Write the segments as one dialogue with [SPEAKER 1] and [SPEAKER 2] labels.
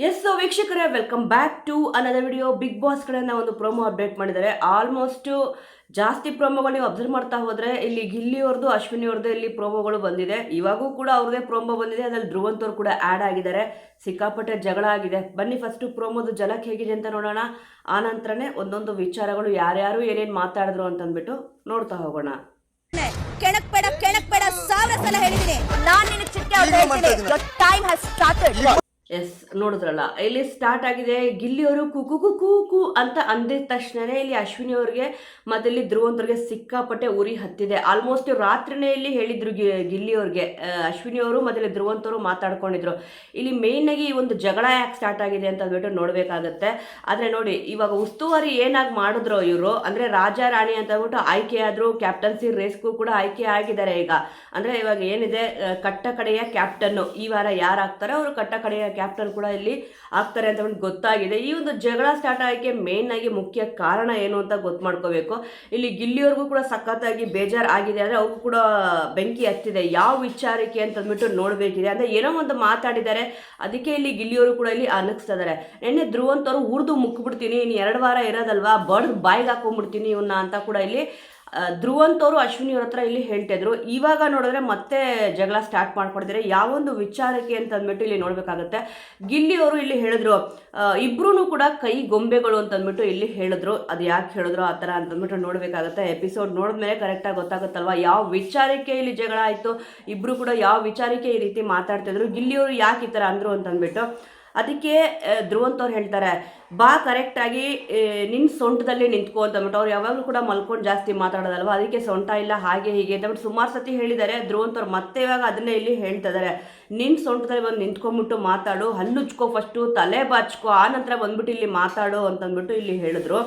[SPEAKER 1] S ವೀಕ್ಷಕರೇ, welcome back to another video. Bigg Boss ಕಡೆಯಿಂದ ಒಂದು ಪ್ರೋಮೋ ಅಪ್ಡೇಟ್ ಮಾಡಿದ್ದಾರೆ. ಆಲ್ಮೋಸ್ಟ್ ಜಾಸ್ತಿ ಪ್ರೋಮೋಗಳು ನೀವು ಅಬ್ಸರ್ವ್ ಮಾಡ್ತಾ ಹೋದ್ರೆ ಇಲ್ಲಿ ಗಿಲ್ಲಿ ಅವ್ರದ್ದು, ಅಶ್ವಿನಿ ಅವ್ರದ್ದು ಇಲ್ಲಿ ಪ್ರೋಮೋಗಳು ಬಂದಿದೆ. ಇವಾಗೂ ಕೂಡ ಅವ್ರದೇ ಪ್ರೋಮೋ ಬಂದಿದೆ. ಅದ್ರಲ್ಲಿ ಧ್ರುವಂತ್ ಅವ್ರು ಕೂಡ ಆ್ಯಡ್ ಆಗಿದ್ದಾರೆ. ಸಿಕ್ಕಾಪಟ್ಟೆ ಜಗಳ ಆಗಿದೆ. ಬನ್ನಿ ಫಸ್ಟ್ ಪ್ರೋಮೋದು ಜಲಕ್ ಹೇಗಿದೆ ಅಂತ ನೋಡೋಣ. ಆ ನಂತರನೇ ಒಂದೊಂದು ವಿಚಾರಗಳು ಯಾರ್ಯಾರು ಏನೇನು ಮಾತಾಡಿದ್ರು ಅಂತಂದ್ಬಿಟ್ಟು ನೋಡ್ತಾ ಹೋಗೋಣ.
[SPEAKER 2] ಕೆಣಕ್ ಬೇಡ 1000 ಸಲ ಹೇಳಿದೀನಿ. ನಾನು ನಿನಗೆ ಚಿಟ್ಟೆ ಹೊಡೆದು ಹೇಳ್ತೀನಿ. Your time has started.
[SPEAKER 1] Yes, ನೋಡಿದ್ರಲ್ಲ, ಇಲ್ಲಿ ಸ್ಟಾರ್ಟ್ ಆಗಿದೆ. ಗಿಲ್ಲಿ ಅವರು ಕುಕು ಕುಕು ಕು ಅಂತ ಅಂದಿದ ತಕ್ಷಣನೇ ಇಲ್ಲಿ ಅಶ್ವಿನಿ ಅವ್ರಿಗೆ ಮತ್ತೆ ಇಲ್ಲಿ ಧ್ರುವಂತವ್ರಿಗೆ ಸಿಕ್ಕಾಪಟ್ಟೆ ಉರಿ ಹತ್ತಿದೆ. ಆಲ್ಮೋಸ್ಟ್ ರಾತ್ರಿನೇ ಇಲ್ಲಿ ಹೇಳಿದ್ರು ಗಿಲ್ಲಿ ಅವ್ರಿಗೆ, ಅಶ್ವಿನಿ ಅವರು ಮತ್ತೆ ಇಲ್ಲಿ ಧ್ರುವಂತವರು ಮಾತಾಡ್ಕೊಂಡಿದ್ರು. ಇಲ್ಲಿ ಮೇಯ್ನ್ ಆಗಿ ಈ ಒಂದು ಜಗಳ ಯಾಕೆ ಸ್ಟಾರ್ಟ್ ಆಗಿದೆ ಅಂತ ಅಂದ್ಬಿಟ್ಟು ನೋಡ್ಬೇಕಾಗತ್ತೆ. ಆದ್ರೆ ನೋಡಿ, ಇವಾಗ ಉಸ್ತುವಾರಿ ಏನಾಗಿ ಮಾಡಿದ್ರು ಇವರು, ಅಂದ್ರೆ ರಾಜ ರಾಣಿ ಅಂತ ಅಂದ್ಬಿಟ್ಟು ಆಯ್ಕೆ ಆದ್ರು. ಕ್ಯಾಪ್ಟನ್ಸಿ ರೇಸ್ಗೂ ಕೂಡ ಆಯ್ಕೆ ಆಗಿದ್ದಾರೆ ಈಗ. ಅಂದ್ರೆ ಇವಾಗ ಏನಿದೆ, ಕಟ್ಟ ಕಡೆಯ ಕ್ಯಾಪ್ಟನ್ ಈ ವಾರ ಯಾರು ಆಗ್ತಾರೆ ಅವರು ಕಟ್ಟ ಕಡೆಯ ಕ್ಯಾಪ್ಟನ್ ಕೂಡ ಇಲ್ಲಿ ಆಗ್ತಾರೆ ಅಂತ ಗೊತ್ತಾಗಿದೆ. ಈ ಒಂದು ಜಗಳ ಸ್ಟಾರ್ಟ್ ಆಗಕ್ಕೆ ಮೇನ್ ಆಗಿ ಮುಖ್ಯ ಕಾರಣ ಏನು ಅಂತ ಗೊತ್ತು ಮಾಡ್ಕೋಬೇಕು. ಇಲ್ಲಿ ಗಿಲ್ಲಿಯವ್ರಿಗೂ ಕೂಡ ಸಖತ್ತಾಗಿ ಬೇಜಾರು ಆಗಿದೆ. ಅಂದ್ರೆ ಅವ್ರಿಗೂ ಕೂಡ ಬೆಂಕಿ ಹತ್ತಿದೆ. ಯಾವ ವಿಚಾರಕ್ಕೆ ಅಂತ ಅಂದ್ಬಿಟ್ಟು ನೋಡ್ಬೇಕಿದೆ. ಅಂದ್ರೆ ಏನೋ ಒಂದು ಮಾತಾಡಿದ್ದಾರೆ, ಅದಕ್ಕೆ ಇಲ್ಲಿ ಗಿಲ್ಲಿಯವರು ಕೂಡ ಇಲ್ಲಿ ಅನ್ನಿಸ್ತಾ ಇದ್ದಾರೆ. ನಿನ್ನೆ ಧ್ರುವಂತ್ ಅವರು ಉರ್ದು ಮುಕ್ಬಿಡ್ತೀನಿ, ಇನ್ನು 2 ವಾರ ಇರೋದಲ್ವಾ, ಬಡ್ದು ಬಾಯಿಗೆ ಹಾಕೊಂಡ್ಬಿಡ್ತೀನಿ ಇವನ್ನ ಅಂತ ಕೂಡ ಇಲ್ಲಿ ಧ್ರುವಂತ್ ಅವರು ಅಶ್ವಿನಿ ಅವ್ರ ಹತ್ರ ಇಲ್ಲಿ ಹೇಳ್ತಿದ್ರು. ಇವಾಗ ನೋಡಿದ್ರೆ ಮತ್ತೆ ಜಗಳ ಸ್ಟಾರ್ಟ್ ಮಾಡ್ಕೊಂಡಿದ್ದಾರೆ. ಯಾವೊಂದು ವಿಚಾರಕ್ಕೆ ಅಂತ ಅಂದ್ಬಿಟ್ಟು ಇಲ್ಲಿ ನೋಡ್ಬೇಕಾಗತ್ತೆ. ಗಿಲ್ಲಿ ಅವರು ಇಲ್ಲಿ ಹೇಳಿದ್ರು, ಇಬ್ರು ಕೂಡ ಕೈ ಗೊಂಬೆಗಳು ಅಂತ ಅಂದ್ಬಿಟ್ಟು ಇಲ್ಲಿ ಹೇಳಿದ್ರು. ಅದು ಯಾಕೆ ಹೇಳಿದ್ರು ಆ ಥರ ಅಂತಂದ್ಬಿಟ್ಟು ನೋಡ್ಬೇಕಾಗತ್ತೆ. ಎಪಿಸೋಡ್ ನೋಡಿದ್ಮೇಲೆ ಕರೆಕ್ಟಾಗಿ ಗೊತ್ತಾಗುತ್ತಲ್ವಾ ಯಾವ ವಿಚಾರಕ್ಕೆ ಇಲ್ಲಿ ಜಗಳ ಆಯಿತು, ಇಬ್ರು ಕೂಡ ಯಾವ ವಿಚಾರಕ್ಕೆ ಈ ರೀತಿ ಮಾತಾಡ್ತಿದ್ರು, ಗಿಲ್ಲಿಯವರು ಯಾಕೆ ಈ ಥರ ಅಂದರು ಅಂತಂದ್ಬಿಟ್ಟು. ಅದಕ್ಕೆ ಧ್ರುವಂತ್ ಅವ್ರು ಹೇಳ್ತಾರೆ, ಬಾ ಕರೆಕ್ಟಾಗಿ ನಿನ್ನ ಸೊಂಟದಲ್ಲಿ ನಿಂತ್ಕೋ ಅಂತಂದ್ಬಿಟ್ಟು. ಅವ್ರು ಯಾವಾಗಲೂ ಕೂಡ ಮಲ್ಕೊಂಡು ಜಾಸ್ತಿ ಮಾತಾಡೋದಲ್ವ, ಅದಕ್ಕೆ ಸೊಂಟ ಇಲ್ಲ ಹಾಗೆ ಹೀಗೆ ಅಂತಂದ್ಬಿಟ್ಟು ಸುಮಾರು ಸತಿ ಹೇಳಿದ್ದಾರೆ. ಧ್ರುವಂತ್ ಅವ್ರು ಮತ್ತೆ ಇವಾಗ ಅದನ್ನೇ ಇಲ್ಲಿ ಹೇಳ್ತಾ ಇದ್ದಾರೆ. ನಿನ್ನ ಸೊಂಟದಲ್ಲಿ ಬಂದು ನಿಂತ್ಕೊಂಡ್ಬಿಟ್ಟು ಮಾತಾಡು, ಹಲ್ಲುಚ್ಕೋ ಫಸ್ಟು, ತಲೆ ಬಾಚ್ಕೋ, ಆ ನಂತರ ಬಂದ್ಬಿಟ್ಟು ಇಲ್ಲಿ ಮಾತಾಡು ಅಂತಂದ್ಬಿಟ್ಟು ಇಲ್ಲಿ ಹೇಳಿದ್ರು.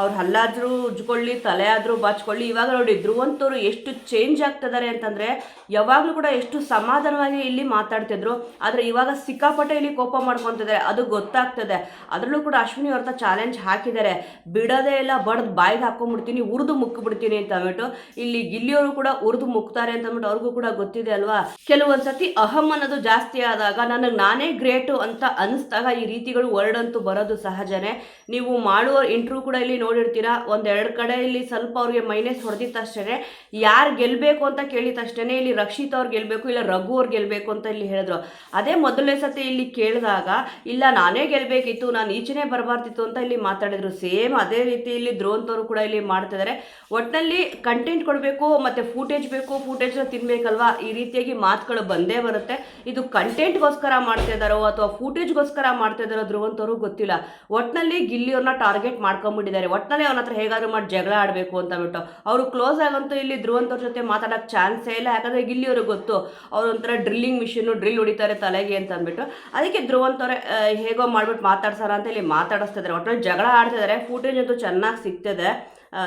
[SPEAKER 1] ಅವ್ರು ಹಲ್ಲಾದರೂ ಉಜ್ಕೊಳ್ಳಿ, ತಲೆ ಆದರೂ ಬಾಚ್ಕೊಳ್ಳಿ. ಇವಾಗ ನೋಡಿ ಧ್ರುವಂತ್ ಅವರು ಎಷ್ಟು ಚೇಂಜ್ ಆಗ್ತಿದ್ದಾರೆ ಅಂತಂದರೆ, ಯಾವಾಗಲೂ ಕೂಡ ಎಷ್ಟು ಸಮಾಧಾನವಾಗಿ ಇಲ್ಲಿ ಮಾತಾಡ್ತಿದ್ರು, ಆದರೆ ಇವಾಗ ಸಿಕ್ಕಾಪಟ್ಟೆ ಇಲ್ಲಿ ಕೋಪ ಮಾಡ್ಕೊತಿದ್ದಾರೆ, ಅದು ಗೊತ್ತಾಗ್ತದೆ. ಅದರಲ್ಲೂ ಕೂಡ ಅಶ್ವಿನಿ ಅವ್ರ ಚಾಲೆಂಜ್ ಹಾಕಿದ್ದಾರೆ, ಬಿಡೋದೇ ಇಲ್ಲ, ಬಡ್ದು ಬಾಯಿಗೆ ಹಾಕೊಂಡ್ಬಿಡ್ತೀನಿ, ಉರಿದು ಮುಕ್ಕಿಬಿಡ್ತೀನಿ ಅಂತ ಅಂದ್ಬಿಟ್ಟು. ಇಲ್ಲಿ ಗಿಲ್ಲಿಯವರು ಕೂಡ ಉರಿದು ಮುಕ್ತಾರೆ ಅಂತ ಅಂದ್ಬಿಟ್ಟು ಅವ್ರಿಗೂ ಕೂಡ ಗೊತ್ತಿದೆ ಅಲ್ವಾ. ಕೆಲವೊಂದ್ಸತಿ ಅಹಂ ಅನ್ನೋದು ಜಾಸ್ತಿ ಆದಾಗ, ನನಗೆ ನಾನೇ ಗ್ರೇಟು ಅಂತ ಅನಿಸ್ದಾಗ ಈ ರೀತಿಗಳು ವರ್ಡಂತೂ ಬರೋದು ಸಹಜನೇ. ನೀವು ಮಾಡುವ ಇಂಟ್ರ್ಯೂ ಕೂಡ ಇಲ್ಲಿ ನೋಡಿರ್ತೀರಾ, 1-2 ಕಡೆ ಇಲ್ಲಿ ಸ್ವಲ್ಪ ಅವ್ರಿಗೆ ಮೈನಸ್ ಹೊಡೆದಿತ್ತಷ್ಟೇ. ಯಾರು ಗೆಲ್ಲಬೇಕು ಅಂತ ಕೇಳಿದಷ್ಟೇ ಇಲ್ಲಿ ರಕ್ಷಿತ್ ಅವ್ರು ಗೆಲ್ಲಬೇಕು, ಇಲ್ಲ ರಘು ಅವ್ರು ಗೆಲ್ಲಬೇಕು ಅಂತ ಇಲ್ಲಿ ಹೇಳಿದ್ರು. ಅದೇ ಮೊದಲನೇ ಸತಿ ಇಲ್ಲಿ ಕೇಳಿದಾಗ, ಇಲ್ಲ ನಾನೇ ಗೆಲ್ಲಬೇಕಿತ್ತು, ನಾನು ಈಚೆನೇ ಬರಬಾರ್ದಿತ್ತು ಅಂತ ಇಲ್ಲಿ ಮಾತಾಡಿದ್ರು. ಸೇಮ್ ಅದೇ ರೀತಿ ಇಲ್ಲಿ ಧ್ರುವಂತ್ ಅವರು ಕೂಡ ಇಲ್ಲಿ ಮಾಡ್ತಿದ್ದಾರೆ. ಒಟ್ಟಿನಲ್ಲಿ ಕಂಟೆಂಟ್ ಕೊಡಬೇಕು, ಮತ್ತು ಫೂಟೇಜ್ ಬೇಕು, ಫೂಟೇಜ್ನ ತಿನ್ಬೇಕಲ್ವಾ, ಈ ರೀತಿಯಾಗಿ ಮಾತುಗಳು ಬಂದೇ ಬರುತ್ತೆ. ಇದು ಕಂಟೆಂಟ್ಗೋಸ್ಕರ ಮಾಡ್ತಿದ್ದಾರೋ ಅಥವಾ ಫೂಟೇಜ್ಗೋಸ್ಕರ ಮಾಡ್ತಿದ್ದಾರೋ ಧ್ರುವಂತ್ ಅವರು ಗೊತ್ತಿಲ್ಲ. ಒಟ್ಟಿನಲ್ಲಿ ಗಿಲ್ಲಿಯವ್ರನ್ನ ಟಾರ್ಗೆಟ್ ಮಾಡ್ಕೊಂಡ್ಬಿಟ್ಟಿದ್ದಾರೆ. ಒಟ್ಟಿನಲ್ಲಿ ಅವನ ಹತ್ರ ಹೇಗಾದ್ರೂ ಮಾಡಿ ಜಗಳ ಆಡಬೇಕು ಅಂತ ಬಿಟ್ಟು. ಅವರು ಕ್ಲೋಸ್ ಆಗಂತೂ ಇಲ್ಲಿ ಧ್ರುವಂತ್ ಅವ್ರ ಜೊತೆ ಮಾತಾಡೋಕ್ಕೆ ಚಾನ್ಸೇ ಇಲ್ಲ. ಯಾಕಂದರೆ ಗಿಲ್ಲಿಯವ್ರಿಗೆ ಗೊತ್ತು, ಅವ್ರ ಒಂಥರ ಡ್ರಿಲ್ಲಿಂಗ್ ಮಿಷಿನ್ನು, ಡ್ರಿಲ್ ಹೊಡಿತಾರೆ ತಲೆಗೆ ಅಂತ ಅಂದ್ಬಿಟ್ಟು. ಅದಕ್ಕೆ ಧ್ರುವಂತ್ ಅವರೇ ಹೇಗೋ ಮಾಡ್ಬಿಟ್ಟು ಮಾತಾಡ್ಸಾರ ಅಂತ ಇಲ್ಲಿ ಮಾತಾಡಿಸ್ತಿದ್ದಾರೆ. ಒಟ್ಟಿನಲ್ಲಿ ಜಗಳ ಆಡ್ತಿದ್ದಾರೆ. ಫೂಟೇಜ್ ಅಂತೂ ಚೆನ್ನಾಗಿ ಸಿಗ್ತದೆ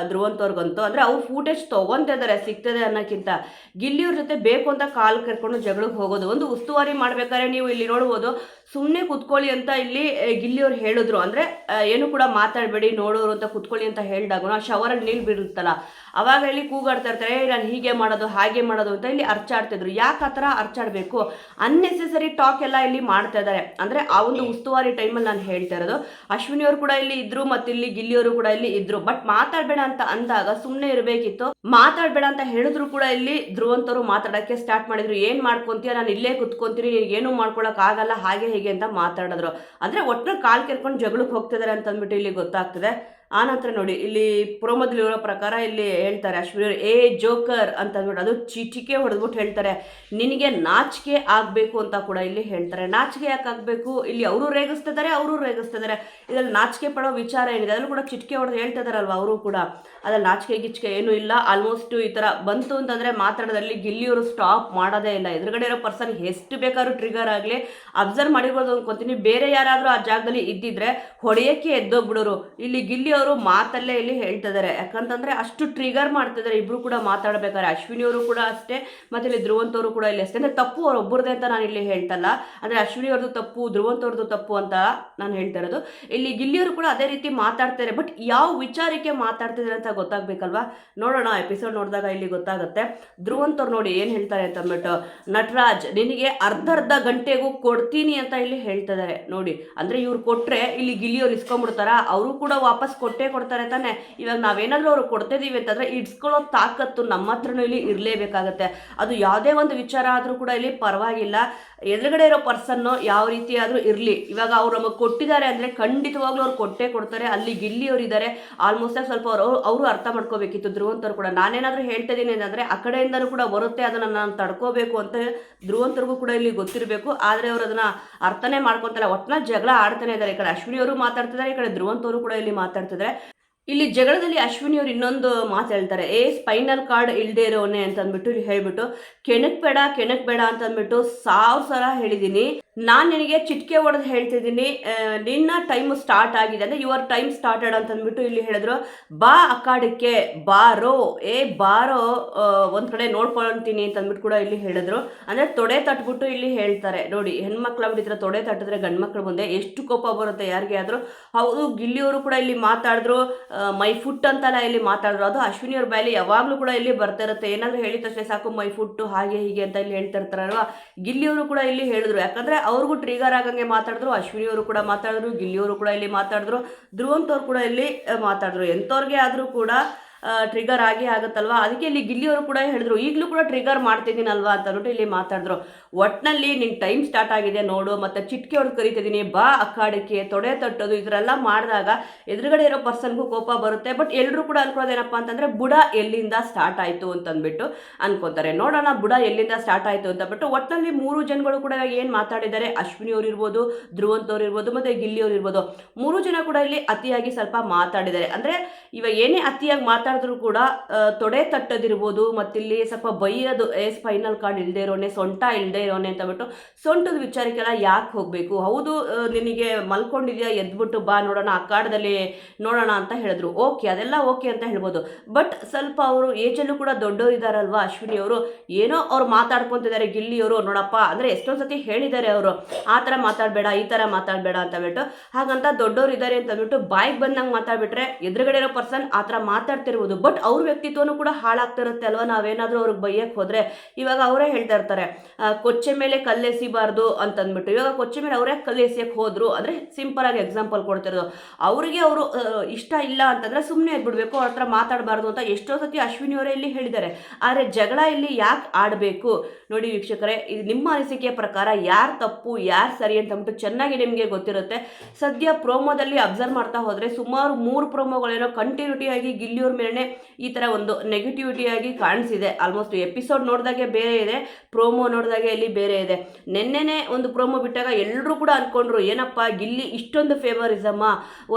[SPEAKER 1] ಧ್ರುವಂತ್ ಅವ್ರಿಗಂತೂ. ಅಂದರೆ ಅವ್ರು ಫೂಟೇಜ್ ತೊಗೊತಿದ್ದಾರೆ ಸಿಗ್ತದೆ ಅನ್ನೋಕ್ಕಿಂತ, ಗಿಲ್ಲಿಯವ್ರ ಜೊತೆ ಬೇಕು ಅಂತ ಕಾಲು ಕರ್ಕೊಂಡು ಜಗಳಕ್ಕೆ ಹೋಗೋದು. ಒಂದು ಉಸ್ತುವಾರಿ ಮಾಡ್ಬೇಕಾದ್ರೆ ನೀವು ಇಲ್ಲಿ ನೋಡ್ಬೋದು, ಸುಮ್ಮನೆ ಕುತ್ಕೊಳ್ಳಿ ಅಂತ ಇಲ್ಲಿ ಗಿಲ್ಲಿಯವ್ರು ಹೇಳಿದ್ರು. ಅಂದರೆ ಏನು ಕೂಡ ಮಾತಾಡಬೇಡಿ, ನೋಡೋರು ಅಂತ ಕುತ್ಕೊಳ್ಳಿ ಅಂತ ಹೇಳಿದಾಗ ಆ ಶವರಲ್ಲಿ ನೀರು ಬಿಡುತ್ತಲ್ಲ, ಅವಾಗ ಇಲ್ಲಿ ಕೂಗಾಡ್ತಾ ಇರ್ತಾರೆ, ನಾನು ಹೀಗೆ ಮಾಡೋದು ಹಾಗೆ ಮಾಡೋದು ಅಂತ ಇಲ್ಲಿ ಅರ್ಚಾಡ್ತಿದ್ರು. ಯಾಕೆ ಆ ಥರ ಅರ್ಚಾಡಬೇಕು? ಅನ್ನೆಸೆಸರಿ ಟಾಕ್ ಎಲ್ಲ ಇಲ್ಲಿ ಮಾಡ್ತಾ ಇದ್ದಾರೆ. ಅಂದರೆ ಆ ಒಂದು ಉಸ್ತುವಾರಿ ಟೈಮಲ್ಲಿ ನಾನು ಹೇಳ್ತಾ ಇರೋದು. ಅಶ್ವಿನಿ ಅವರು ಕೂಡ ಇಲ್ಲಿ ಇದ್ರು, ಮತ್ತು ಇಲ್ಲಿ ಗಿಲ್ಲಿಯವರು ಕೂಡ ಇಲ್ಲಿ ಇದ್ರು. ಬಟ್ ಮಾತಾಡಬೇಡ ಅಂತ ಅಂದಾಗ ಸುಮ್ಮನೆ ಇರಬೇಕಿತ್ತು. ಮಾತಾಡಬೇಡ ಅಂತ ಹೇಳಿದ್ರು ಕೂಡ ಇಲ್ಲಿ ಧ್ರುವಂತ್ ಅವರು ಮಾತಾಡೋಕ್ಕೆ ಸ್ಟಾರ್ಟ್ ಮಾಡಿದ್ರು. ಏನು ಮಾಡ್ಕೊಂತೀಯ, ನಾನು ಇಲ್ಲೇ ಕುತ್ಕೊಂತೀನಿ, ಏನು ಮಾಡ್ಕೊಳಕ್ ಆಗಲ್ಲ, ಹಾಗೆ ಹೀಗೆ ಅಂತ ಮಾತಾಡಿದ್ರು. ಅಂದರೆ ಒಟ್ಟು ಕಾಲು ಕೆರ್ಕೊಂಡು ಜಗಳಕ್ಕೆ ಹೋಗ್ತಿದ್ದಾರೆ ಅಂತ ಅಂದ್ಬಿಟ್ಟು ಇಲ್ಲಿ ಗೊತ್ತಾಗ್ತದೆ. ಆನಂತರ ನೋಡಿ, ಇಲ್ಲಿ ಪ್ರೋಮೋದಲ್ಲಿ ಇರೋ ಪ್ರಕಾರ ಇಲ್ಲಿ ಹೇಳ್ತಾರೆ ಅಶ್ವಿನಿ ಅವರು, ಏ ಜೋಕರ್ ಅಂತ ಅಂದ್ಬಿಟ್ಟು, ಅದು ಚಿಟಿಕೆ ಹೊಡೆದ್ಬಿಟ್ಟು ಹೇಳ್ತಾರೆ, ನಿನಗೆ ನಾಚಿಕೆ ಆಗಬೇಕು ಅಂತ ಕೂಡ ಇಲ್ಲಿ ಹೇಳ್ತಾರೆ. ನಾಚಿಕೆ ಯಾಕೆ ಆಗಬೇಕು? ಇಲ್ಲಿ ಅವರು ರೇಗಿಸ್ತಿದ್ದಾರೆ, ಇದರಲ್ಲಿ ನಾಚಿಕೆ ಪಡೋ ವಿಚಾರ ಏನಿದೆ, ಅದನ್ನು ಕೂಡ ಚಿಟಿಕೆ ಹೊಡೆದು ಹೇಳ್ತಿದಾರಲ್ವ ಅವರು ಕೂಡ. ಅದ್ರಲ್ಲಿ ನಾಚಿಕೆ ಗಿಚ್ಕೆ ಏನೂ ಇಲ್ಲ. ಆಲ್ಮೋಸ್ಟ್ ಈ ಥರ ಬಂತು ಅಂತಂದರೆ ಮಾತಾಡೋದ್ರಲ್ಲಿ ಗಿಲ್ಲಿಯವರು ಸ್ಟಾಪ್ ಮಾಡೋದೇ ಇಲ್ಲ. ಎದುರುಗಡೆ ಇರೋ ಪರ್ಸನ್ ಎಷ್ಟು ಬೇಕಾದ್ರೂ ಟ್ರಿಗರ್ ಆಗಲಿ, ಅಬ್ಸರ್ವ್ ಮಾಡಿರ್ಬೋದು ಅನ್ಕೊತೀನಿ. ಬೇರೆ ಯಾರಾದರೂ ಆ ಜಾಗದಲ್ಲಿ ಇದ್ದಿದ್ರೆ ಹೊಡೆಯೋಕ್ಕೆ ಎದ್ದೋಗ್ಬಿಡೋರು. ಇಲ್ಲಿ ಗಿಲ್ಲಿ ಅವರು ಮಾತಲ್ಲೇ ಇಲ್ಲಿ ಹೇಳ್ತಿದ್ದಾರೆ. ಯಾಕಂತಂದ್ರೆ ಅಷ್ಟು ಟ್ರಿಗರ್ ಮಾಡ್ತಿದ್ದಾರೆ ಇಬ್ರು ಕೂಡ ಮಾತಾಡ್ಬೇಕಾದ್ರೆ. ಅಶ್ವಿನಿ ಅವರು ಕೂಡ ಅಷ್ಟೇ, ಮತ್ತೆ ಇಲ್ಲಿ ಧ್ರುವಂತ್ ಅವರು ಕೂಡ ಇಲ್ಲಿ ಅಷ್ಟೇ. ಅಂದ್ರೆ ತಪ್ಪು ಅವ್ರೊಬ್ಬರದೇ ಅಂತ ನಾನು ಇಲ್ಲಿ ಹೇಳ್ತಲ್ಲ, ಅಂದ್ರೆ ಅಶ್ವಿನಿ ಅವ್ರದ್ದು ತಪ್ಪು, ಧ್ರುವಂತ್ ಅವ್ರದ್ದು ತಪ್ಪು ಅಂತ ನಾನು ಹೇಳ್ತಾ ಇರೋದು. ಇಲ್ಲಿ ಗಿಲ್ಲಿಯವರು ಕೂಡ ಅದೇ ರೀತಿ ಮಾತಾಡ್ತಾರೆ. ಬಟ್ ಯಾವ ವಿಚಾರಕ್ಕೆ ಮಾತಾಡ್ತಿದ್ದಾರೆ ಅಂತ ಗೊತ್ತಾಗ್ಬೇಕಲ್ವಾ. ನೋಡೋಣ, ಎಪಿಸೋಡ್ ನೋಡಿದಾಗ ಇಲ್ಲಿ ಗೊತ್ತಾಗುತ್ತೆ. ಧ್ರುವಂತ್ ಅವ್ರು ನೋಡಿ ಏನ್ ಹೇಳ್ತಾರೆ ಅಂತ ಅಂದ್ಬಿಟ್ಟು, ನಟರಾಜ್ ನಿನಗೆ ಅರ್ಧ ಗಂಟೆಗೂ ಕೊಡ್ತೀನಿ ಅಂತ ಇಲ್ಲಿ ಹೇಳ್ತಿದ್ದಾರೆ. ನೋಡಿ, ಅಂದ್ರೆ ಇವ್ರು ಕೊಟ್ರೆ ಇಲ್ಲಿ ಗಿಲ್ಲಿಯವ್ರು ಇಸ್ಕೊಂಡ್ಬಿಡ್ತಾರ, ಅವರು ಕೂಡ ವಾಪಸ್ ಕೊಟ್ಟೇ ಕೊಡ್ತಾರೆ ತಾನೆ. ಇವಾಗ ನಾವೇನಾದ್ರೂ ಅವ್ರು ಕೊಡ್ತಿದೀವಿ ಅಂತಂದ್ರೆ ಇಡ್ಸ್ಕೊಳ್ಳೋ ತಾಕತ್ತು ನಮ್ಮ ಹತ್ರನೂ ಇಲ್ಲಿ ಇರಲೇಬೇಕಾಗತ್ತೆ. ಅದು ಯಾವುದೇ ಒಂದು ವಿಚಾರ ಆದ್ರೂ ಕೂಡ ಇಲ್ಲಿ ಪರವಾಗಿಲ್ಲ, ಎದುರುಗಡೆ ಇರೋ ಪರ್ಸನ್ನು ಯಾವ ರೀತಿ ಆದ್ರೂ ಇರಲಿ. ಇವಾಗ ಅವ್ರು ನಮಗೆ ಕೊಟ್ಟಿದ್ದಾರೆ ಅಂದ್ರೆ ಖಂಡಿತವಾಗ್ಲೂ ಅವ್ರು ಕೊಟ್ಟೇ ಕೊಡ್ತಾರೆ. ಅಲ್ಲಿ ಗಿಲ್ಲಿಯವ್ರು ಇದ್ದಾರೆ, ಆಲ್ಮೋಸ್ಟ್ ಸ್ವಲ್ಪ ಅವರು ಅರ್ಥ ಮಾಡ್ಕೋಬೇಕಿತ್ತು. ಧ್ರುವಂತ್ ಅವ್ರು ಕೂಡ ನಾನೇನಾದ್ರೂ ಹೇಳ್ತಾ ಇದೀನಿ ಅಂತಂದ್ರೆ ಆ ಕಡೆಯಿಂದನೂ ಕೂಡ ಬರುತ್ತೆ, ಅದನ್ನ ನಾನು ತಡ್ಕೋಬೇಕು ಅಂತ ಧ್ರುವಂತರ್ಗೂ ಕೂಡ ಇಲ್ಲಿ ಗೊತ್ತಿರಬೇಕು. ಆದ್ರೆ ಅವ್ರು ಅದನ್ನ ಅರ್ಥನೇ ಮಾಡ್ಕೊಂತಲ್ಲ, ಒಟ್ಟಿನಲ್ಲಿ ಜಗಳ ಆಡ್ತಾನೆ ಇದ್ದಾರೆ. ಈ ಕಡೆ ಅಶ್ವಿನಿ ಅವರು ಮಾತಾಡ್ತಿದ್ದಾರೆ, ಈ ಕಡೆ ಧ್ರುವಂತ್ ಅವರು ಕೂಡ ಇಲ್ಲಿ ಮಾತಾಡ್ತಿದ್ದಾರೆ. ಇಲ್ಲಿ ಜಗಳದಲ್ಲಿ ಅಶ್ವಿನಿ ಅವ್ರು ಇನ್ನೊಂದು ಮಾತು ಹೇಳ್ತಾರೆ, ಸ್ಪೈನಲ್ ಕಾರ್ಡ್ ಇಲ್ದೇ ಇರೋನೆ ಅಂತ ಅಂದ್ಬಿಟ್ಟು ಇಲ್ಲಿ ಹೇಳ್ಬಿಟ್ಟು, ಕೆಣಕ್ ಬೇಡ ಅಂತ ಅಂದ್ಬಿಟ್ಟು 1000 ಸಲ ಹೇಳಿದೀನಿ, ನಾನು ನಿನಗೆ ಚಿಟಿಕೆ ಹೊಡೆದು ಹೇಳ್ತಿದ್ದೀನಿ, ನಿನ್ನ ಟೈಮ್ ಸ್ಟಾರ್ಟ್ ಆಗಿದೆ ಅಂದ್ರೆ ಯುವರ್ ಟೈಮ್ ಸ್ಟಾರ್ಟೆಡ್ ಅಂತ ಅಂದ್ಬಿಟ್ಟು ಇಲ್ಲಿ ಹೇಳಿದ್ರು. ಬಾ ಅಖಾಡಕ್ಕೆ ಬಾರೋ, ಬಾರೋ ಒಂದ್ ಕಡೆ ನೋಡ್ಕೊಳ್ತೀನಿ ಅಂತ ಅಂದ್ಬಿಟ್ಟು ಕೂಡ ಇಲ್ಲಿ ಹೇಳಿದ್ರು. ಅಂದ್ರೆ ತೊಡೆ ತಟ್ಬಿಟ್ಟು ಇಲ್ಲಿ ಹೇಳ್ತಾರೆ. ನೋಡಿ, ಹೆಣ್ಮಕ್ಳಾಗ್ಬಿಟ್ಟಿದ್ರೆ ತೊಡೆ ತಟ್ಟಿದ್ರೆ ಗಂಡ್ಮಕ್ಳ ಮುಂದೆ ಎಷ್ಟು ಕೋಪ ಬರುತ್ತೆ ಯಾರಿಗೆ ಆದ್ರೂ. ಹೌದು, ಗಿಲ್ಲಿಯವರು ಕೂಡ ಇಲ್ಲಿ ಮಾತಾಡಿದ್ರು, ಮೈ ಫುಟ್ ಅಂತೆಲ್ಲ ಇಲ್ಲಿ ಮಾತಾಡಿದ್ರು. ಅದು ಅಶ್ವಿನಿ ಅವ್ರ ಬಾಯಲ್ಲಿ ಯಾವಾಗ್ಲೂ ಕೂಡ ಇಲ್ಲಿ ಬರ್ತಾ ಇರುತ್ತೆ. ಏನಾದ್ರು ಹೇಳಿದ ತಕ್ಷಣ ಸಾಕು ಮೈ ಫುಟ್ ಹಾಗೆ ಹೀಗೆ ಅಂತ ಇಲ್ಲಿ ಹೇಳ್ತಾ ಇರ್ತಾರಲ್ವಾ. ಗಿಲ್ಲಿಯವರು ಕೂಡ ಇಲ್ಲಿ ಹೇಳಿದ್ರು, ಯಾಕಂದ್ರೆ ಅವ್ರಿಗೂ ಟ್ರಿಗರ್ ಆಗಂಗೆ ಮಾತಾಡಿದ್ರು. ಅಶ್ವಿನಿ ಅವರು ಕೂಡ ಮಾತಾಡಿದ್ರು, ಗಿಲ್ಲಿಯವರು ಕೂಡ ಇಲ್ಲಿ ಮಾತಾಡಿದ್ರು, ಧ್ರುವಂತ್ ಅವ್ರು ಕೂಡ ಇಲ್ಲಿ ಮಾತಾಡಿದ್ರು. ಎಂಥವ್ರಿಗೆ ಆದ್ರೂ ಕೂಡ ಟ್ರಿಗರ್ ಆಗಿ ಆಗುತ್ತಲ್ವಾ. ಅದಕ್ಕೆ ಇಲ್ಲಿ ಗಿಲ್ಲಿಯವರು ಕೂಡ ಹೇಳಿದ್ರು, ಈಗಲೂ ಕೂಡ ಟ್ರಿಗರ್ ಮಾಡ್ತಿದ್ದೀನಲ್ವಾ ಅಂತ ಅಂದ್ಬಿಟ್ಟು ಇಲ್ಲಿ ಮಾತಾಡಿದ್ರು. ಒಟ್ಟಿನಲ್ಲಿ ನಿನ್ನ ಟೈಮ್ ಸ್ಟಾರ್ಟ್ ಆಗಿದೆ ನೋಡು, ಮತ್ತೆ ಚಿಟ್ಕೆ ಹೊಡೆದು ಕರಿತಿದ್ದೀನಿ, ಬಾ ಅಖಾಡಕ್ಕೆ, ತೊಡೆ ತಟ್ಟೋದು ಇದರೆಲ್ಲ ಮಾಡಿದಾಗ ಎದುರುಗಡೆ ಇರೋ ಪರ್ಸನ್ಗೂ ಕೋಪ ಬರುತ್ತೆ. ಬಟ್ ಎಲ್ಲರೂ ಕೂಡ ಅನ್ಕೊಳ್ಳೋದೇನಪ್ಪ ಅಂತಂದ್ರೆ ಬುಡ ಎಲ್ಲಿಂದ ಸ್ಟಾರ್ಟ್ ಆಯಿತು ಅಂತಂದ್ಬಿಟ್ಟು ಅನ್ಕೋತಾರೆ. ನೋಡೋಣ ಬುಡ ಎಲ್ಲಿಂದ ಸ್ಟಾರ್ಟ್ ಆಯಿತು ಅಂತಂದ್ಬಿಟ್ಟು. ಒಟ್ಟಿನಲ್ಲಿ 3 ಜನಗಳು ಕೂಡ ಏನು ಮಾತಾಡಿದ್ದಾರೆ, ಅಶ್ವಿನಿ ಅವ್ರು ಇರ್ಬೋದು, ಧ್ರುವಂತ್ ಅವ್ರು ಇರ್ಬೋದು, ಮತ್ತೆ ಗಿಲ್ಲಿಯವ್ರು ಇರ್ಬೋದು, 3 ಜನ ಕೂಡ ಇಲ್ಲಿ ಅತಿಯಾಗಿ ಸ್ವಲ್ಪ ಮಾತಾಡಿದ್ದಾರೆ. ಅಂದ್ರೆ ಇವಾಗ ಏನೇ ಅತಿಯಾಗಿ ಮಾತಾಡಿದ್ರು ಕೂಡ ತೊಡೆ ತಟ್ಟದಿರ್ಬೋದು, ಮತ್ತಿಲ್ಲಿ ಸ್ವಲ್ಪ ಬೈಯೋದು, ಸ್ಪೈನಲ್ ಕಾರ್ಡ್ ಇಲ್ಲದೆ ಇರೋನೆ, ಸೊಂಟ ಇಲ್ಲದೆ ಇರೋನೆ ಅಂತ ಬಿಟ್ಟು ಸೊಂಟದ ವಿಚಾರಕ್ಕೆಲ್ಲ ಯಾಕೆ ಹೋಗಬೇಕು. ಹೌದು, ನಿನಗೆ ಮಲ್ಕೊಂಡಿದ್ಯಾ, ಎದ್ಬಿಟ್ಟು ಬಾ ನೋಡೋಣ ಅಖಾಡದಲ್ಲಿ ನೋಡೋಣ ಅಂತ ಹೇಳಿದ್ರು. ಓಕೆ, ಅದೆಲ್ಲ ಓಕೆ ಅಂತ ಹೇಳ್ಬೋದು. ಬಟ್ ಸ್ವಲ್ಪ ಅವರು ಏಜಲ್ಲೂ ಕೂಡ ದೊಡ್ಡವರು ಇದ್ದಾರಲ್ವಾ ಅಶ್ವಿನಿ ಅವರು, ಏನೋ ಅವ್ರು ಮಾತಾಡ್ಕೊತಿದ್ದಾರೆ ಗಿಲ್ಲಿಯವರು. ನೋಡಪ್ಪ ಅಂದ್ರೆ ಎಷ್ಟೊಂದು ಸತಿ ಹೇಳಿದ್ದಾರೆ ಅವರು, ಆ ಥರ ಮಾತಾಡಬೇಡ, ಈ ಥರ ಮಾತಾಡಬೇಡ ಅಂತ ಬಿಟ್ಟು. ಹಾಗಂತ ದೊಡ್ಡವರು ಇದ್ದಾರೆ ಅಂತ ಅಂದ್ಬಿಟ್ಟು ಬಾಯಿಗೆ ಬಂದಂಗೆ ಮಾತಾಡ್ಬಿಟ್ರೆ ಎದುರುಗಡೆ ಇರೋ ಪರ್ಸನ್ ಆ ಥರ ಮಾತಾಡ್ತಿರ್ಬೋದು. ಬಟ್ ಅವ್ರ ವ್ಯಕ್ತಿತ್ವನೂ ಕೂಡ ಹಾಳಾಗ್ತಿರುತ್ತೆ ಅಲ್ವಾ, ನಾವೇನಾದ್ರೂ ಅವ್ರಿಗೆ ಬೈಯಕ್ಕೆ ಹೋದ್ರೆ. ಇವಾಗ ಅವರೇ ಹೇಳ್ತಾ ಇರ್ತಾರೆ, ಕೊಚ್ಚೆ ಮೇಲೆ ಕಲ್ಲೆಸಿಬಾರ್ದು ಅಂತಂದ್ಬಿಟ್ಟು. ಇವಾಗ ಕೊಚ್ಚೆ ಮೇಲೆ ಅವರೇ ಕಲ್ಲೆಸಿಯಕ್ಕೆ ಹೋದ್ರು ಅಂದ್ರೆ ಸಿಂಪಲ್ ಆಗಿ ಎಕ್ಸಾಂಪಲ್ ಕೊಡ್ತಿರೋದು. ಅವರಿಗೆ ಅವರು ಇಷ್ಟ ಇಲ್ಲ ಅಂತಂದ್ರೆ ಸುಮ್ಮನೆ ಇದ್ಬಿಡ್ಬೇಕು, ಅವ್ರ ಹತ್ರ ಮಾತಾಡಬಾರ್ದು ಅಂತ ಎಷ್ಟೋ ಸತಿ ಅಶ್ವಿನಿ ಅವರೇ ಇಲ್ಲಿ ಹೇಳಿದ್ದಾರೆ. ಆದರೆ ಜಗಳ ಇಲ್ಲಿ ಯಾಕೆ ಆಡಬೇಕು ನೋಡಿ ವೀಕ್ಷಕರೇ, ಇದು ನಿಮ್ಮ ಅನಿಸಿಕೆ ಪ್ರಕಾರ ಯಾರು ತಪ್ಪು ಯಾರು ಸರಿ ಅಂತ ಅಂದ್ಬಿಟ್ಟು ಚೆನ್ನಾಗಿ ನಿಮಗೆ ಗೊತ್ತಿರುತ್ತೆ. ಸದ್ಯ ಪ್ರೋಮೋದಲ್ಲಿ ಅಬ್ಸರ್ವ್ ಮಾಡ್ತಾ ಹೋದ್ರೆ ಸುಮಾರು 3 ಪ್ರೋಮೋಗಳೇನೋ ಕಂಟಿನ್ಯೂಟಿ ಆಗಿ ಗಿಲ್ಲಿಯವ್ರ ಮೇಲೆ ಈ ಥರ ಒಂದು ನೆಗೆಟಿವಿಟಿ ಆಗಿ ಕಾಣಿಸಿದೆ. ಆಲ್ಮೋಸ್ಟ್ ಎಪಿಸೋಡ್ ನೋಡಿದಾಗೆ ಬೇರೆ ಇದೆ, ಪ್ರೋಮೋ ನೋಡಿದಾಗೆ ಇಲ್ಲಿ ಬೇರೆ ಇದೆ. ನೆನ್ನೆನೆ ಒಂದು ಪ್ರೋಮೋ ಬಿಟ್ಟಾಗ ಎಲ್ಲರೂ ಕೂಡ ಅನ್ಕೊಂಡ್ರು, ಏನಪ್ಪ ಗಿಲ್ಲಿ ಇಷ್ಟೊಂದು ಫೇವರಿಸಮ್ಮ,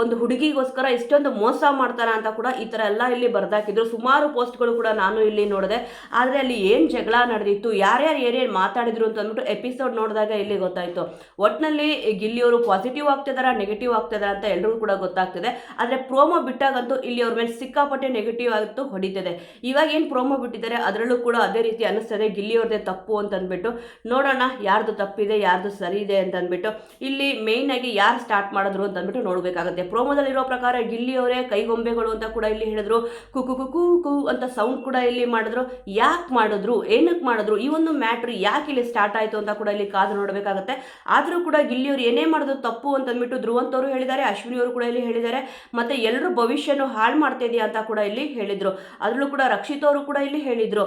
[SPEAKER 1] ಒಂದು ಹುಡುಗಿಗೋಸ್ಕರ ಇಷ್ಟೊಂದು ಮೋಸ ಮಾಡ್ತಾರ ಅಂತ ಕೂಡ ಈ ಥರ ಎಲ್ಲ ಇಲ್ಲಿ ಬರ್ದಾಕಿದ್ರು. ಸುಮಾರು ಪೋಸ್ಟ್ಗಳು ಕೂಡ ನಾನು ಇಲ್ಲಿ ನೋಡಿದೆ. ಆದರೆ ಅಲ್ಲಿ ಏನು ಜಗಳ ನಡೆದಿತ್ತು, ಯಾರ್ಯಾರು ಏನೇನು ಮಾತಾಡಿದ್ರು ಅಂತ ಅಂದ್ಬಿಟ್ಟು ಎಪಿಸೋಡ್ ನೋಡಿದಾಗ ಇಲ್ಲಿ ಗೊತ್ತಾಯಿತು. ಒಟ್ಟಿನಲ್ಲಿ ಗಿಲ್ಲಿಯವರು ಪಾಸಿಟಿವ್ ಆಗ್ತಿದಾರ ನೆಗೆಟಿವ್ ಆಗ್ತಿದಾರ ಅಂತ ಎಲ್ಲರೂ ಕೂಡ ಗೊತ್ತಾಗ್ತಿದೆ. ಆದರೆ ಪ್ರೋಮೋ ಬಿಟ್ಟಾಗಂತೂ ಇಲ್ಲಿ ಅವ್ರ ಮೇಲೆ ಸಿಕ್ಕಾಪಟ್ಟೆ ನೆಗೆಟಿವ್ ಆಗಿತ್ತು ಹೊಡಿತಿದೆ. ಇವಾಗ ಏನು ಪ್ರೋಮೋ ಬಿಟ್ಟಿದ್ದಾರೆ ಅದರಲ್ಲೂ ಕೂಡ ಅದೇ ರೀತಿ ಅನ್ನಿಸ್ತದೆ, ಗಿಲ್ಲಿಯವ್ರದ್ದೇ ತಪ್ಪು ಅಂತ ಅಂದ್ಬಿಟ್ಟು. ನೋಡೋಣ ಯಾರ್ದು ತಪ್ಪಿದೆ ಯಾರ್ದು ಸರಿ ಇದೆ ಅಂತ ಅಂದ್ಬಿಟ್ಟು. ಇಲ್ಲಿ ಮೇಯ್ನ್ ಆಗಿ ಯಾರು ಸ್ಟಾರ್ಟ್ ಮಾಡಿದ್ರು ಅಂತ ಅಂದ್ಬಿಟ್ಟು ನೋಡಬೇಕಾಗುತ್ತೆ. ಪ್ರೋಮೋದಲ್ಲಿರೋ ಪ್ರಕಾರ ಗಿಲ್ಲಿಯವರೇ ಕೈಗೊಂಬೆಗಳು ಅಂತ ಕೂಡ ಇಲ್ಲಿ ಹೇಳಿದ್ರು, ಕುಕು ಕುಕು ಕು ಅಂತ ಸೌಂಡ್ ಕೂಡ ಇಲ್ಲಿ ಮಾಡಿದ್ರು. ಯಾಕೆ ಮಾಡಿದ್ರು, ಏನಕ್ಕೆ ಮಾಡಿದ್ರು, ಈ ಒಂದು ಮ್ಯಾಟ್ರ್ ಯಾಕೆ ಇಲ್ಲಿ ಸ್ಟಾರ್ಟ್ ಆಯಿತು ಅಂತ ಕೂಡ ಇಲ್ಲಿ ಕಾದು ನೋಡಬೇಕಾಗುತ್ತೆ. ಆದರೂ ಕೂಡ ಗಿಲ್ಲಿಯವರು ಏನೇ ಮಾಡಿದ್ರು ತಪ್ಪು ಅಂತ ಅಂದ್ಬಿಟ್ಟು ಧ್ರುವಂತ್ ಅವರು ಹೇಳಿದ್ದಾರೆ, ಅಶ್ವಿನಿ ಅವರು ಕೂಡ ಇಲ್ಲಿ ಹೇಳಿದ್ದಾರೆ. ಮತ್ತೆ ಎಲ್ಲರೂ ಭವಿಷ್ಯನು ಹಾಳು ಮಾಡ್ತಾ ಇದೆಯಾ ಅಂತ ಕೂಡ ಇಲ್ಲಿ ಹೇಳಿದ್ರು. ಅದರಲ್ಲೂ ಕೂಡ ರಕ್ಷಿತ್ ಅವರು ಕೂಡ ಇಲ್ಲಿ ಹೇಳಿದ್ರು,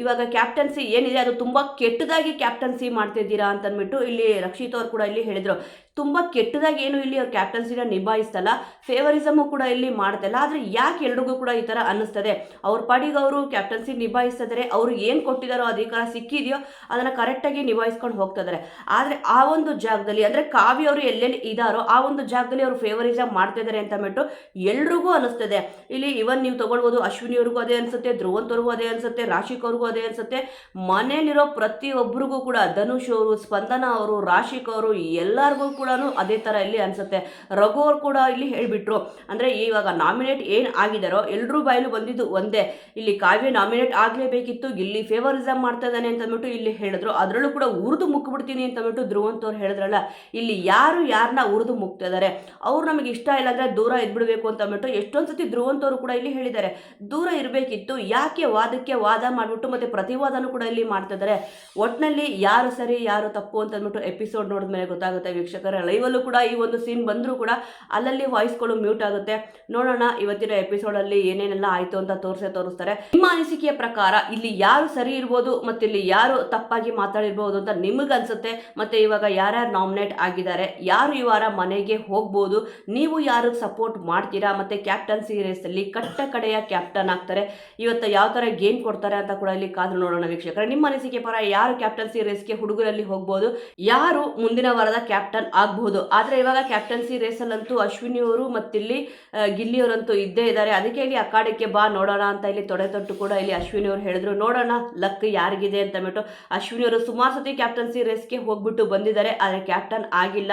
[SPEAKER 1] ಇವಾಗ ಕ್ಯಾಪ್ಟನ್ಸಿ ಏನಿದೆ ಅದು ತುಂಬಾ ಕೆಟ್ಟದಾಗಿ ಕ್ಯಾಪ್ಟನ್ಸಿ ಮಾಡ್ತಿದ್ದೀರಾ ಅಂತ ಅಂದ್ಬಿಟ್ಟು ಇಲ್ಲಿ ರಕ್ಷಿತ್ ಅವರು ಕೂಡ ಇಲ್ಲಿ ಹೇಳಿದ್ರು. ತುಂಬ ಕೆಟ್ಟದಾಗಿ ಏನು ಇಲ್ಲಿ ಅವ್ರ ಕ್ಯಾಪ್ಟನ್ಸಿನ ನಿಭಾಯಿಸ್ತಲ್ಲ, ಫೇವರಿಸಮು ಕೂಡ ಇಲ್ಲಿ ಮಾಡ್ತಲ್ಲ. ಆದರೆ ಯಾಕೆ ಎಲ್ರಿಗೂ ಕೂಡ ಈ ಥರ ಅನ್ನಿಸ್ತದೆ, ಅವ್ರ ಪಾಡಿಗೆ ಅವರು ಕ್ಯಾಪ್ಟನ್ಸಿ ನಿಭಾಯಿಸ್ತಿದ್ದಾರೆ, ಅವ್ರಿಗೆ ಏನು ಕೊಟ್ಟಿದ್ದಾರೋ ಅಧಿಕಾರ ಸಿಕ್ಕಿದೆಯೋ ಅದನ್ನು ಕರೆಕ್ಟಾಗಿ ನಿಭಾಯಿಸ್ಕೊಂಡು ಹೋಗ್ತಿದ್ದಾರೆ. ಆದರೆ ಆ ಒಂದು ಜಾಗದಲ್ಲಿ ಅಂದರೆ ಕಾವ್ಯ ಅವರು ಎಲ್ಲೆಲ್ಲಿ ಇದ್ದಾರೋ ಆ ಒಂದು ಜಾಗದಲ್ಲಿ ಅವರು ಫೇವರಿಸಮ್ ಮಾಡ್ತಿದ್ದಾರೆ ಅಂತ ಅಂದ್ಬಿಟ್ಟು ಎಲ್ರಿಗೂ ಅನ್ನಿಸ್ತದೆ. ಇಲ್ಲಿ ಇವನ್ ನೀವು ತಗೊಳ್ಬೋದು, ಅಶ್ವಿನಿಯವ್ರಿಗೂ ಅದೇ ಅನಿಸುತ್ತೆ, ಧ್ರುವಂತ್ ಅವ್ರಿಗೂ ಅದೇ ಅನಿಸುತ್ತೆ, ರಾಶಿಕ್ ಅವ್ರಿಗೂ ಅದೇ ಅನಿಸುತ್ತೆ, ಮನೇಲಿರೋ ಪ್ರತಿಯೊಬ್ಬರಿಗೂ ಕೂಡ, ಧನುಷ್ ಅವರು, ಸ್ಪಂದನ ಅವರು, ರಾಶಿಕ್ ಅವರು ಎಲ್ಲರಿಗೂ ಕೂಡ ಅದೇ ಥರ ಇಲ್ಲಿ ಅನಿಸುತ್ತೆ. ರಘು ಅವ್ರು ಕೂಡ ಇಲ್ಲಿ ಹೇಳಿಬಿಟ್ರು, ಅಂದರೆ ಇವಾಗ ನಾಮಿನೇಟ್ ಏನು ಆಗಿದಾರೋ ಎಲ್ಲರೂ ಬಾಯಲು ಬಂದಿದ್ದು ಒಂದೇ, ಇಲ್ಲಿ ಕಾವ್ಯ ನಾಮಿನೇಟ್ ಆಗಲೇಬೇಕಿತ್ತು, ಗಿಲ್ಲಿ ಫೇವರಿಸಮ್ ಮಾಡ್ತಾ ಇದ್ದಾನೆ ಅಂತಂದ್ಬಿಟ್ಟು ಇಲ್ಲಿ ಹೇಳಿದ್ರು. ಅದರಲ್ಲೂ ಕೂಡ ಉರಿದು ಮುಕ್ಬಿಡ್ತೀನಿ ಅಂತಂದ್ಬಿಟ್ಟು ಧ್ರುವಂತ್ ಅವ್ರು ಹೇಳಿದ್ರಲ್ಲ, ಇಲ್ಲಿ ಯಾರನ್ನ ಉರಿದು ಮುಕ್ತಾ ಇದ್ದಾರೆ, ಅವ್ರು ನಮಗೆ ಇಷ್ಟ ಇಲ್ಲ ಅಂದರೆ ದೂರ ಇದ್ಬಿಡಬೇಕು ಅಂತಂದ್ಬಿಟ್ಟು ಎಷ್ಟೊಂದು ಸತಿ ಧ್ರುವಂತ್ ಅವರು ಕೂಡ ಇಲ್ಲಿ ಹೇಳಿದ್ದಾರೆ. ದೂರ ಇರಬೇಕಿತ್ತು, ಯಾಕೆ ವಾದಕ್ಕೆ ವಾದ ಮಾಡಿಬಿಟ್ಟು ಮತ್ತೆ ಪ್ರತಿವಾದನೂ ಕೂಡ ಇಲ್ಲಿ ಮಾಡ್ತಾ ಇದ್ದಾರೆ. ಒಟ್ಟಿನಲ್ಲಿ ಯಾರು ಸರಿ ಯಾರು ತಪ್ಪು ಅಂತಂದ್ಬಿಟ್ಟು ಎಪಿಸೋಡ್ ನೋಡಿದ್ಮೇಲೆ ಗೊತ್ತಾಗುತ್ತೆ ವೀಕ್ಷಕರ. ಲೈವಲ್ಲೂ ಕೂಡ ಈ ಒಂದು ಸೀನ್ ಬಂದರೂ ಕೂಡ ಅಲ್ಲಲ್ಲಿ ವಾಯ್ಸ್ಗಳು ಮ್ಯೂಟ್ ಆಗುತ್ತೆ. ನೋಡೋಣ ಇವತ್ತಿನ ಎಪಿಸೋಡಲ್ಲಿ ಏನೇನೆಲ್ಲ ಆಯಿತು ಅಂತ ತೋರಿಸ್ತಾರೆ. ನಿಮ್ಮ ಅನಿಸಿಕೆಯ ಪ್ರಕಾರ ಇಲ್ಲಿ ಯಾರು ಸರಿ ಇರ್ಬೋದು ಮತ್ತು ಇಲ್ಲಿ ಯಾರು ತಪ್ಪಾಗಿ ಮಾತಾಡಿರ್ಬೋದು ಅಂತ ನಿಮಗನ್ಸುತ್ತೆ? ಮತ್ತು ಇವಾಗ ಯಾರ್ಯಾರು ನಾಮಿನೇಟ್ ಆಗಿದ್ದಾರೆ, ಯಾರು ಈ ವಾರ ಮನೆಗೆ ಹೋಗ್ಬೋದು, ನೀವು ಯಾರು ಸಪೋರ್ಟ್ ಮಾಡ್ತೀರಾ? ಮತ್ತು ಕ್ಯಾಪ್ಟನ್ಸಿ ರೇಸಲ್ಲಿ ಕಟ್ಟ ಕಡೆಯ ಕ್ಯಾಪ್ಟನ್ ಆಗ್ತಾರೆ, ಇವತ್ತು ಯಾವ ಥರ ಗೇಮ್ ಕೊಡ್ತಾರೆ ಅಂತ ಕೂಡ ಇಲ್ಲಿ ಕಾದು ನೋಡೋಣ ವೀಕ್ಷಕರೇ. ನಿಮ್ಮ ಅನಿಸಿಕೆ ಪ್ರಕಾರ ಯಾರು ಕ್ಯಾಪ್ಟನ್ಸಿ ರೇಸ್ಗೆ ಹುಡುಗರಲ್ಲಿ ಹೋಗ್ಬೋದು, ಯಾರು ಮುಂದಿನ ವಾರದ ಕ್ಯಾಪ್ಟನ್ ಆಗಬಹುದು? ಆದರೆ ಇವಾಗ ಕ್ಯಾಪ್ಟನ್ಸಿ ರೇಸಲ್ಲಂತೂ ಅಶ್ವಿನಿ ಅವರು ಮತ್ತಿಲ್ಲಿ ಗಿಲ್ಲಿಯವರಂತೂ ಇದ್ದೇ ಇದ್ದಾರೆ. ಅದಕ್ಕೆ ಇಲ್ಲಿ ಅಖಾಡಕ್ಕೆ ಬಾ ನೋಡೋಣ ಅಂತ ಇಲ್ಲಿ ತೊಟ್ಟು ಕೂಡ ಇಲ್ಲಿ ಅಶ್ವಿನಿ ಅವರು ಹೇಳಿದ್ರು. ನೋಡೋಣ ಲಕ್ ಯಾರಿಗಿದೆ ಅಂತ ಅಂದ್ಬಿಟ್ಟು. ಅಶ್ವಿನಿ ಅವರು ಸುಮಾರು ಸತಿ ಕ್ಯಾಪ್ಟನ್ಸಿ ರೇಸ್ಗೆ ಹೋಗ್ಬಿಟ್ಟು ಬಂದಿದ್ದಾರೆ, ಆದರೆ ಕ್ಯಾಪ್ಟನ್ ಆಗಿಲ್ಲ.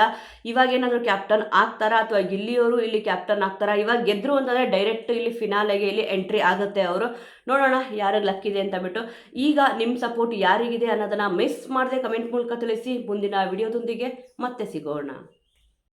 [SPEAKER 1] ಇವಾಗ ಏನಾದರೂ ಕ್ಯಾಪ್ಟನ್ ಆಗ್ತಾರಾ ಅಥವಾ ಗಿಲ್ಲಿಯವರು ಇಲ್ಲಿ ಕ್ಯಾಪ್ಟನ್ ಆಗ್ತಾರಾ? ಇವಾಗ ಗೆದ್ರು ಅಂತಂದರೆ ಡೈರೆಕ್ಟ್ ಇಲ್ಲಿ ಫಿನಾಲೆಗೆ ಇಲ್ಲಿ ಎಂಟ್ರಿ ಆಗುತ್ತೆ ಅವರು. ನೋಡೋಣ ಯಾರಿಗೆ ಲಕ್ ಇದೆ ಅಂತ ಅಂದ್ಬಿಟ್ಟು. ಈಗ ನಿಮ್ಮ ಸಪೋರ್ಟ್ ಯಾರಿಗಿದೆ ಅನ್ನೋದನ್ನ ಮಿಸ್ ಮಾಡದೆ ಕಮೆಂಟ್ ಮೂಲಕ ತಿಳಿಸಿ. ಮುಂದಿನ ವಿಡಿಯೋದೊಂದಿಗೆ ಮತ್ತೆ ಸಿಗೋಣ.